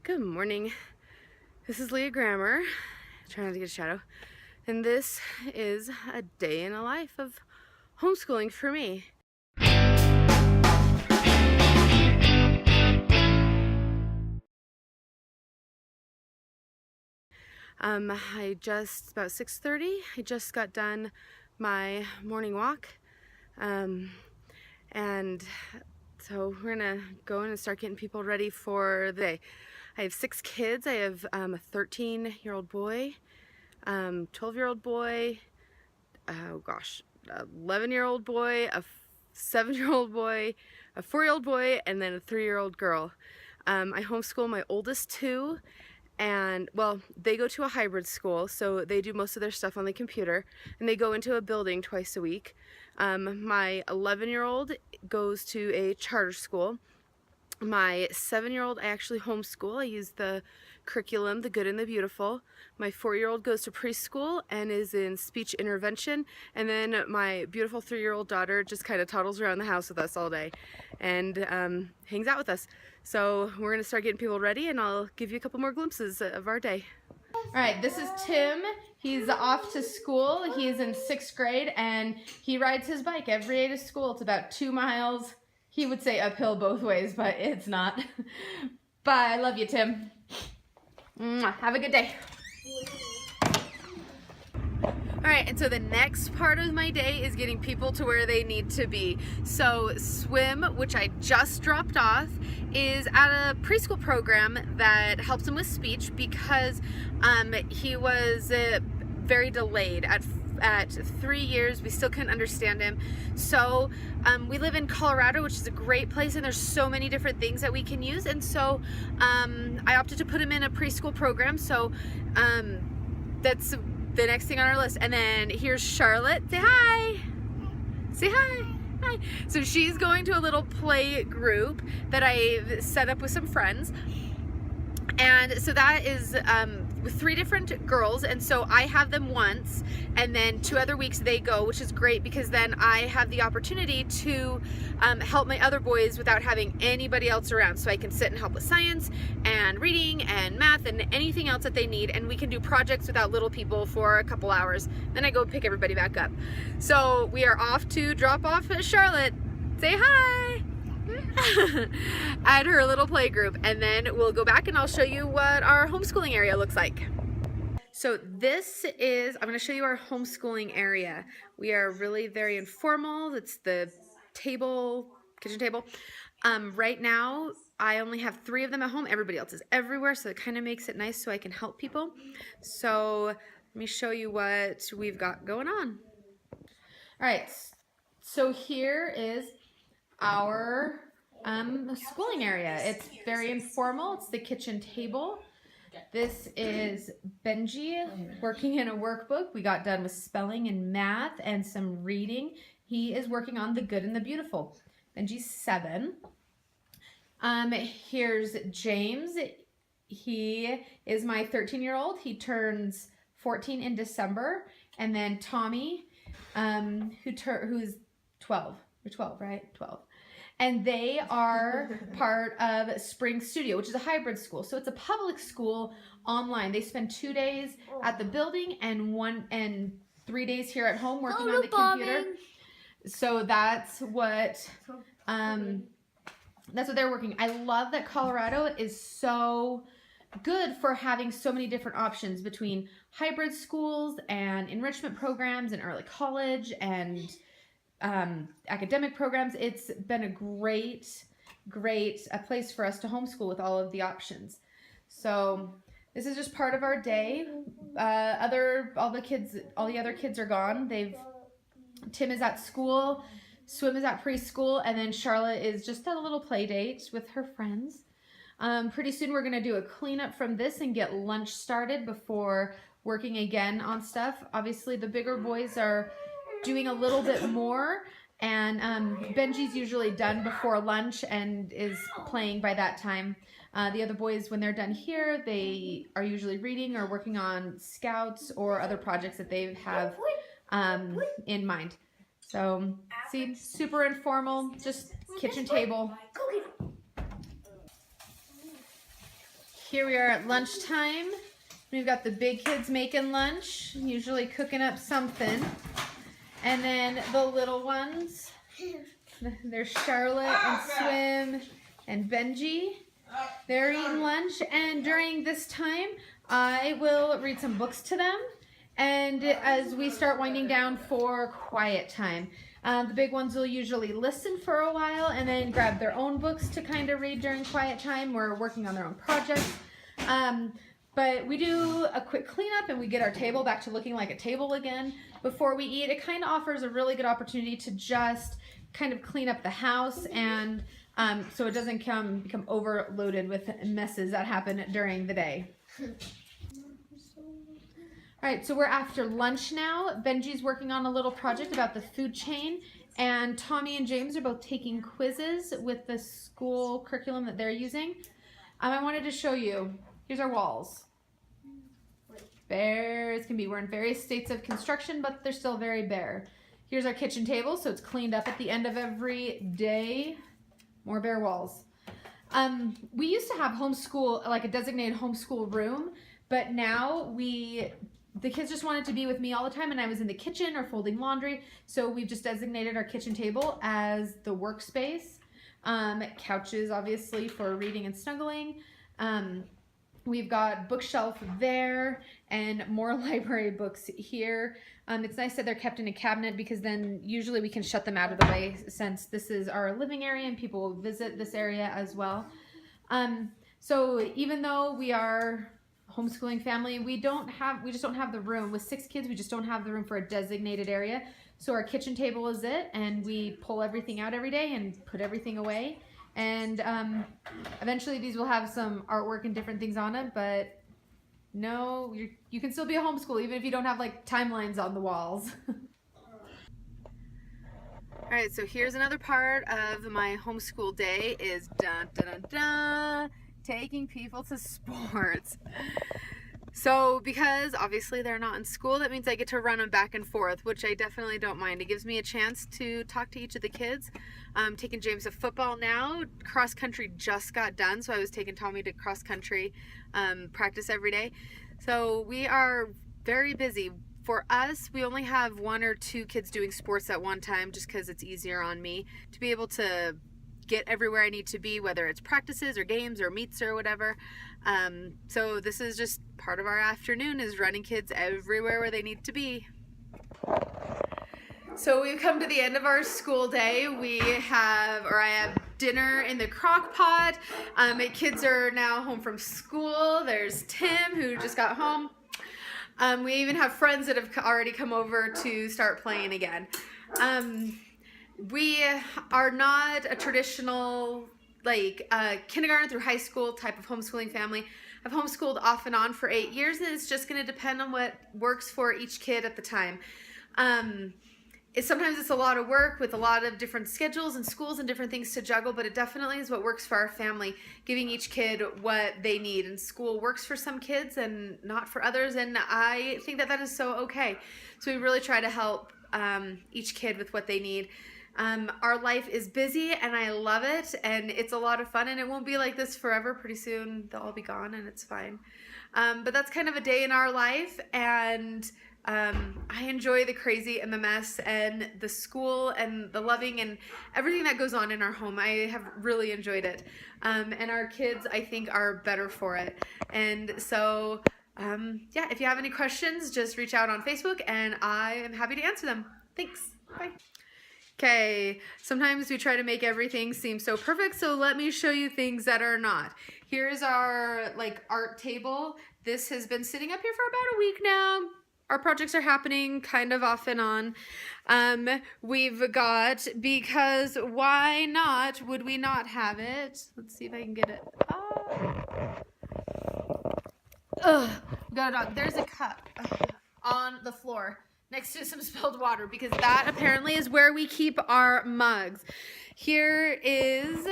Good morning. This is Leah Grammar. Trying not to get a shadow. And this is a day in the life of homeschooling for me. About 6:30, I just got done my morning walk. And so we're gonna go in and start getting people ready for the day. I have 6 kids. I have a 13-year-old boy, 12-year-old boy, 11-year-old boy, a 7-year-old boy, a 4-year-old boy, and then a 3-year-old girl. I homeschool my oldest 2, and well, they go to a hybrid school, so they do most of their stuff on the computer, and they go into a building twice a week. My 11-year-old goes to a charter school. My 7-year-old I actually homeschool. I use the curriculum, The Good and the Beautiful. My 4-year-old goes to preschool and is in speech intervention. And then my beautiful 3-year-old daughter just kind of toddles around the house with us all day and hangs out with us. So we're going to start getting people ready, and I'll give you a couple more glimpses of our day. All right, this is Tim. He's off to school. He's in 6th grade, and he rides his bike every day to school. It's about 2 miles. He would say uphill both ways, but it's not. Bye, I love you, Tim. Have a good day. All right, and so the next part of my day is getting people to where they need to be. So Swim, which I just dropped off, is at a preschool program that helps him with speech because he was very delayed. At 3 years, we still couldn't understand him. So we live in Colorado, which is a great place, and there's so many different things that we can use. And so I opted to put him in a preschool program. So that's the next thing on our list. And then here's Charlotte. Say hi. Say hi. Hi. So she's going to a little play group that I've set up with some friends. And so that is with 3 different girls, and so I have them once, and then 2 other weeks they go, which is great because then I have the opportunity to help my other boys without having anybody else around. So I can sit and help with science and reading and math and anything else that they need, and we can do projects without little people for a couple hours. Then I go pick everybody back up. So we are off to drop off Charlotte. Say hi. At her little play group, and then we'll go back and I'll show you what our homeschooling area looks like. So this is, I'm going to show you our homeschooling area. We are really very informal. It's the table, kitchen table. Right now I only have 3 of them at home. Everybody else is everywhere, so it kind of makes it nice so I can help people. So let me show you what we've got going on. All right, so here is our schooling area. It's very informal. It's the kitchen table. This is Benji working in a workbook. We got done with spelling and math and some reading. He is working on The Good and the Beautiful. Benji's 7. Here's James. He is my 13-year-old. He turns 14 in December. And then Tommy, who's 12. You're 12, right? 12. And they are part of Spring Studio, which is a hybrid school. So it's a public school online. They spend 2 days at the building and 3 days here at home working on the computer. So that's what they're working. I love that Colorado is so good for having so many different options between hybrid schools and enrichment programs and early college and academic programs. It's been a great place for us to homeschool with all of the options. So this is just part of our day. All the other kids are gone. Tim is at school, Swim is at preschool, and then Charlotte is just at a little play date with her friends. Pretty soon we're gonna do a cleanup from this and get lunch started before working again on stuff. Obviously the bigger boys are doing a little bit more, and Benji's usually done before lunch and is playing by that time. The other boys, when they're done here, they are usually reading or working on scouts or other projects that they have in mind. So see, super informal, just kitchen table. here we are at lunchtime. We've got the big kids making lunch, usually cooking up something. And then the little ones, there's Charlotte and Swim and Benji. They're eating lunch, and during this time, I will read some books to them. And as we start winding down for quiet time, the big ones will usually listen for a while and then grab their own books to kind of read during quiet time or working on their own projects. But we do a quick cleanup and we get our table back to looking like a table again before we eat. It kind of offers a really good opportunity to just kind of clean up the house, and so it doesn't become overloaded with messes that happen during the day. All right, so we're after lunch now. Benji's working on a little project about the food chain, and Tommy and James are both taking quizzes with the school curriculum that they're using. I wanted to show you. Here's our walls. Bare as can be. We're in various states of construction, but they're still very bare. Here's our kitchen table, so it's cleaned up at the end of every day. More bare walls. We used to have homeschool, like a designated homeschool room, but now the kids just wanted to be with me all the time, and I was in the kitchen or folding laundry, so we've just designated our kitchen table as the workspace. Couches, obviously, for reading and snuggling. We've got bookshelf there and more library books here. It's nice that they're kept in a cabinet because then usually we can shut them out of the way since this is our living area and people will visit this area as well. So even though we are homeschooling family, we just don't have the room. With 6 kids, we just don't have the room for a designated area. So our kitchen table is it, and we pull everything out every day and put everything away. And eventually these will have some artwork and different things on it, but no, you can still be a homeschool even if you don't have like timelines on the walls. All right, so here's another part of my homeschool day is taking people to sports. So because obviously they're not in school, that means I get to run them back and forth, which I definitely don't mind. It gives me a chance to talk to each of the kids. I'm taking James to football now. Cross country just got done, so I was taking Tommy to cross country practice every day. So we are very busy. For us, we only have 1 or 2 kids doing sports at one time just because it's easier on me to be able to get everywhere I need to be, whether it's practices or games or meets or whatever. So this is just part of our afternoon, is running kids everywhere where they need to be. So we've come to the end of our school day. I have dinner in the crock pot. My kids are now home from school. There's Tim, who just got home. We even have friends that have already come over to start playing again. We are not a traditional kindergarten through high school type of homeschooling family. I've homeschooled off and on for 8 years, and it's just going to depend on what works for each kid at the time. Sometimes it's a lot of work with a lot of different schedules and schools and different things to juggle, but it definitely is what works for our family, giving each kid what they need. And school works for some kids and not for others, and I think that is so okay. So we really try to help each kid with what they need. Our life is busy and I love it, and it's a lot of fun, and it won't be like this forever. Pretty soon they'll all be gone and it's fine. But that's kind of a day in our life, and I enjoy the crazy and the mess and the school and the loving and everything that goes on in our home. I have really enjoyed it. And our kids, I think, are better for it. And so, yeah, if you have any questions, just reach out on Facebook and I am happy to answer them. Thanks. Bye. Okay, sometimes we try to make everything seem so perfect, so let me show you things that are not. Here's our art table. This has been sitting up here for about a week now. Our projects are happening kind of off and on. We've got, because why not, would we not have it? Let's see if I can get it. We got a dog. There's a cup on the floor next to some spilled water, because that apparently is where we keep our mugs. Here is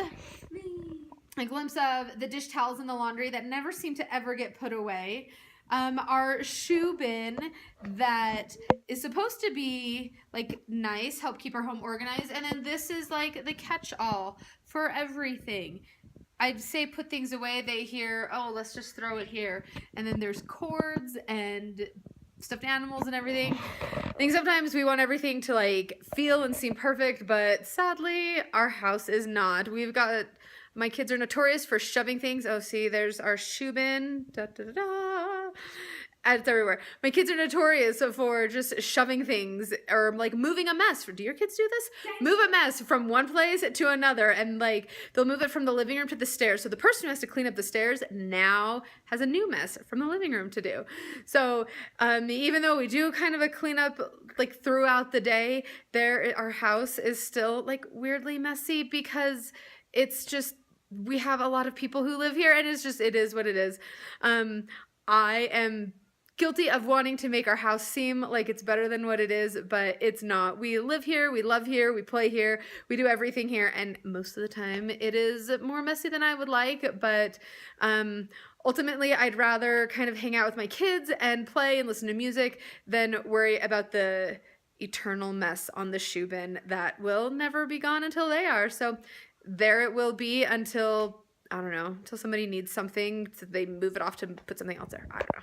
a glimpse of the dish towels in the laundry that never seem to ever get put away. Our shoe bin that is supposed to be nice, help keep our home organized. And then this is the catch-all for everything. I'd say put things away, they hear, oh, let's just throw it here. And then there's cords and stuffed animals and everything. I think sometimes we want everything to like feel and seem perfect, but sadly our house is not. My kids are notorious for shoving things. Oh, see, there's our shoe bin. Da, da, da, da. It's everywhere. My kids are notorious for just shoving things or like moving a mess. Do your kids do this? Move a mess from one place to another, and like they'll move it from the living room to the stairs. So the person who has to clean up the stairs now has a new mess from the living room to do. So even though we do kind of a cleanup like throughout the day, our house is still like weirdly messy because it's just, we have a lot of people who live here, and it is what it is. I am guilty of wanting to make our house seem like it's better than what it is, but it's not. We live here, we love here, we play here, we do everything here, and most of the time it is more messy than I would like, but ultimately I'd rather kind of hang out with my kids and play and listen to music than worry about the eternal mess on the shoe bin that will never be gone until they are. So there it will be until, I don't know, until somebody needs something, so they move it off to put something else there. I don't know.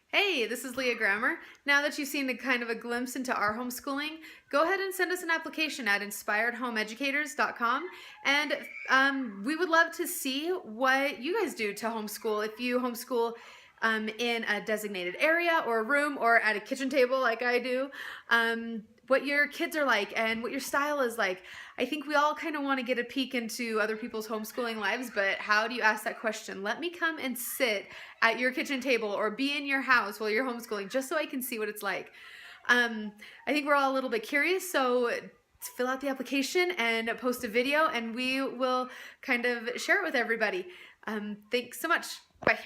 Hey, this is Leah Grammar. Now that you've seen kind of a glimpse into our homeschooling, go ahead and send us an application at inspiredhomeeducators.com, and we would love to see what you guys do to homeschool. If you homeschool in a designated area or a room or at a kitchen table like I do, what your kids are like and what your style is like. I think we all kind of want to get a peek into other people's homeschooling lives, but how do you ask that question? Let me come and sit at your kitchen table or be in your house while you're homeschooling just so I can see what it's like. I think we're all a little bit curious, so fill out the application and post a video and we will kind of share it with everybody. Thanks so much. Bye.